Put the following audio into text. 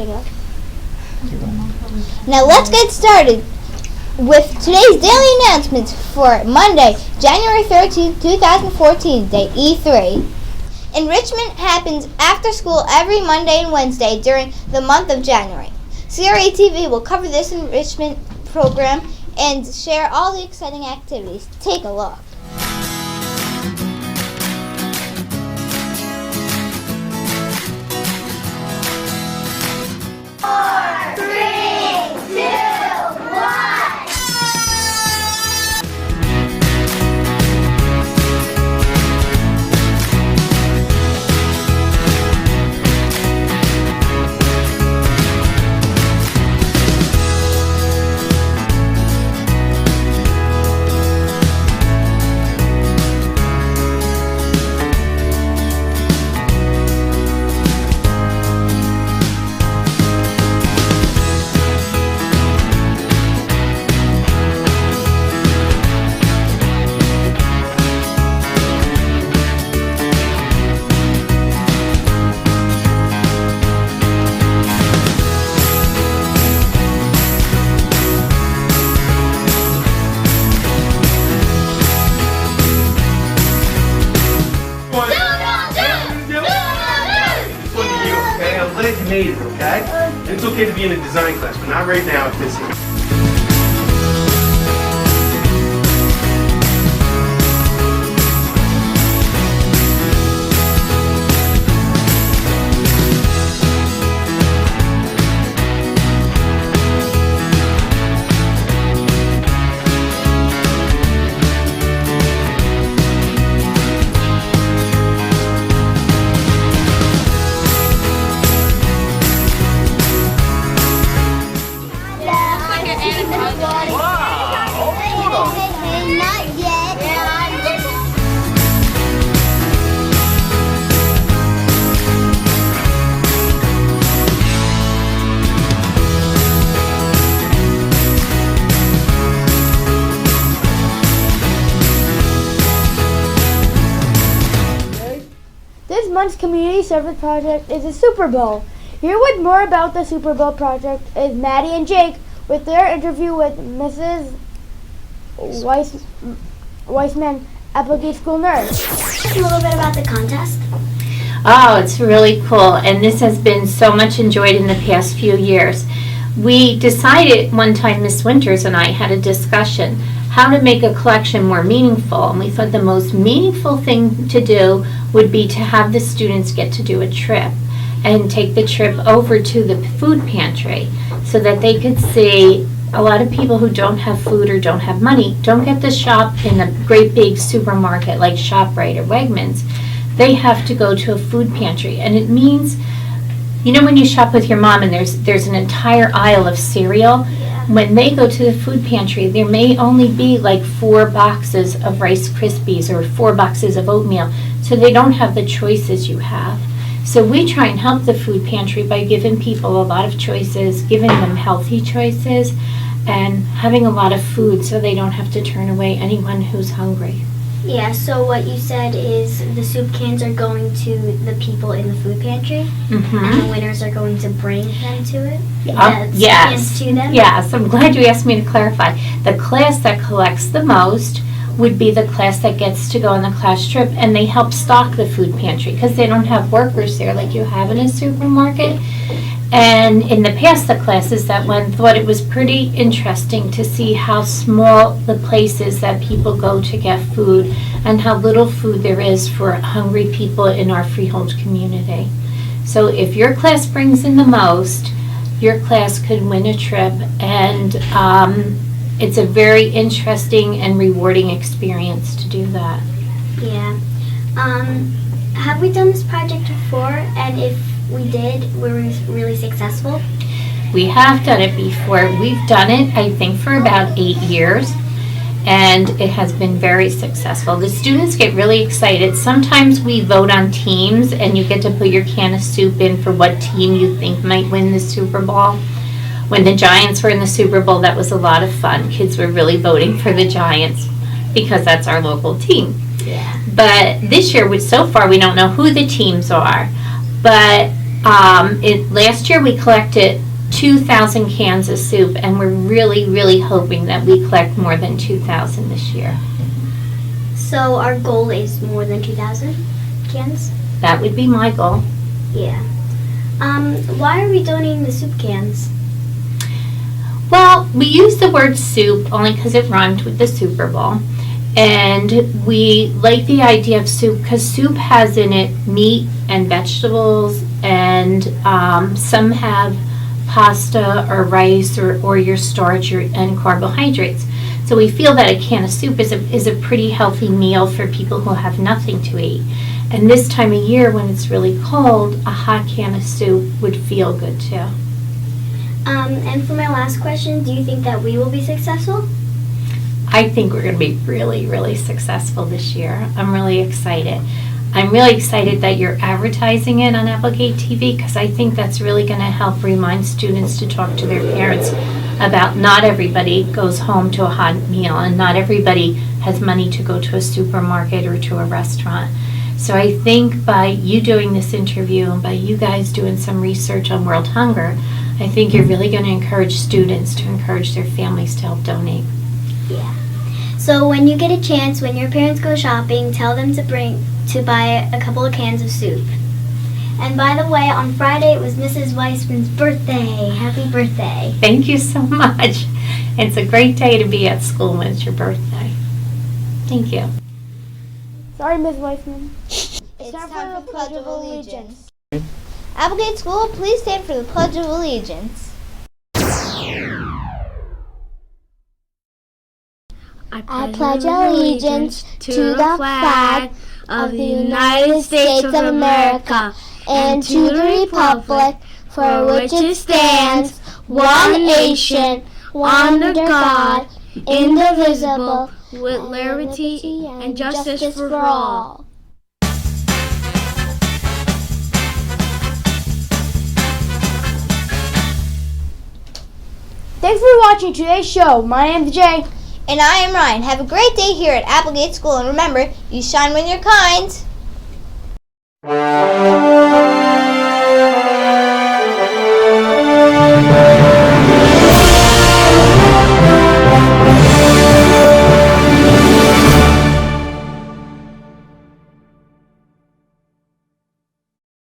Can I go? Now let's get started with today's daily announcements for Monday, January 13th, 2014, day E3. Enrichment happens after school every Monday and Wednesday during the month of January. CRA-TV will cover this enrichment program and share all the exciting activities. Take a look. Made it, okay? And it's okay to be in a design class, but not right now at this age. This month's community service project is the Super Bowl. Here with more about the Super Bowl project is Maddie and Jake with their interview with Mrs. Weissman, Applegate School nurse. A little bit about the contest. Oh, it's really cool, and this has been so much enjoyed in the past few years. We decided one time, Miss Winters and I had a discussion how to make a collection more meaningful, and we thought the most meaningful thing to do would be to have the students get to do a trip and take the trip over to the food pantry so that they could see a lot of people who don't have food or don't have money don't get to shop in a great big supermarket like ShopRite or Wegmans. They have to go to a food pantry, and it means, you know, when you shop with your mom and there's an entire aisle of cereal, when they go to the food pantry, there may only be like 4 boxes of Rice Krispies or 4 boxes of oatmeal, so they don't have the choices you have. So we try and help the food pantry by giving people a lot of choices, giving them healthy choices, and having a lot of food so they don't have to turn away anyone who's hungry. Yeah, so what you said is the soup cans are going to the people in the food pantry, and the winners are going to bring them to it? Yes. To them? Yes, I'm glad you asked me to clarify. The class that collects the most would be the class that gets to go on the class trip, and they help stock the food pantry because they don't have workers there like you have in a supermarket. And in the past, the classes that went thought it was pretty interesting to see how small the places that people go to get food and how little food there is for hungry people in our freehold community. So if your class brings in the most, your class could win a trip, and it's a very interesting and rewarding experience to do that. Yeah. Have we done this project before? And if we did, were we really successful? We have done it before. We've done it, I think, for about 8 years, and it has been very successful. The students get really excited. Sometimes we vote on teams, and you get to put your can of soup in for what team you think might win the Super Bowl. When the Giants were in the Super Bowl, that was a lot of fun. Kids were really voting for the Giants because that's our local team. Yeah. But this year, so far, we don't know who the teams are. But Last year we collected 2,000 cans of soup, and we're really, really hoping that we collect more than 2,000 this year. So our goal is more than 2,000 cans? That would be my goal. Yeah. Why are we donating the soup cans? Well, we use the word soup only because it rhymed with the Super Bowl. And we like the idea of soup because soup has in it meat and vegetables, and some have pasta or rice or your starch and carbohydrates. So we feel that a can of soup is a pretty healthy meal for people who have nothing to eat. And this time of year when it's really cold, a hot can of soup would feel good too. And for my last question, do you think that we will be successful? I think we're going to be really, really successful this year. I'm really excited. I'm really excited that you're advertising it on Applegate TV because I think that's really going to help remind students to talk to their parents about not everybody goes home to a hot meal and not everybody has money to go to a supermarket or to a restaurant. So I think by you doing this interview and by you guys doing some research on world hunger, I think you're really going to encourage students to encourage their families to help donate. Yeah. So when you get a chance, when your parents go shopping, tell them to buy a couple of cans of soup. And by the way, on Friday it was Mrs. Weissman's birthday. Happy birthday. Thank you so much. It's a great day to be at school when it's your birthday. Thank you. Sorry, Ms. Weissman. It's time for the Pledge of Allegiance. Applegate School, please stand for the Pledge of Allegiance. I pledge allegiance to the flag of the United States of America and to the republic for which it stands, one nation, under God, indivisible, with liberty and justice for all. Thanks for watching today's show. My name's Jay. And I am Ryan. Have a great day here at Applegate School, and remember, you shine when you're kind.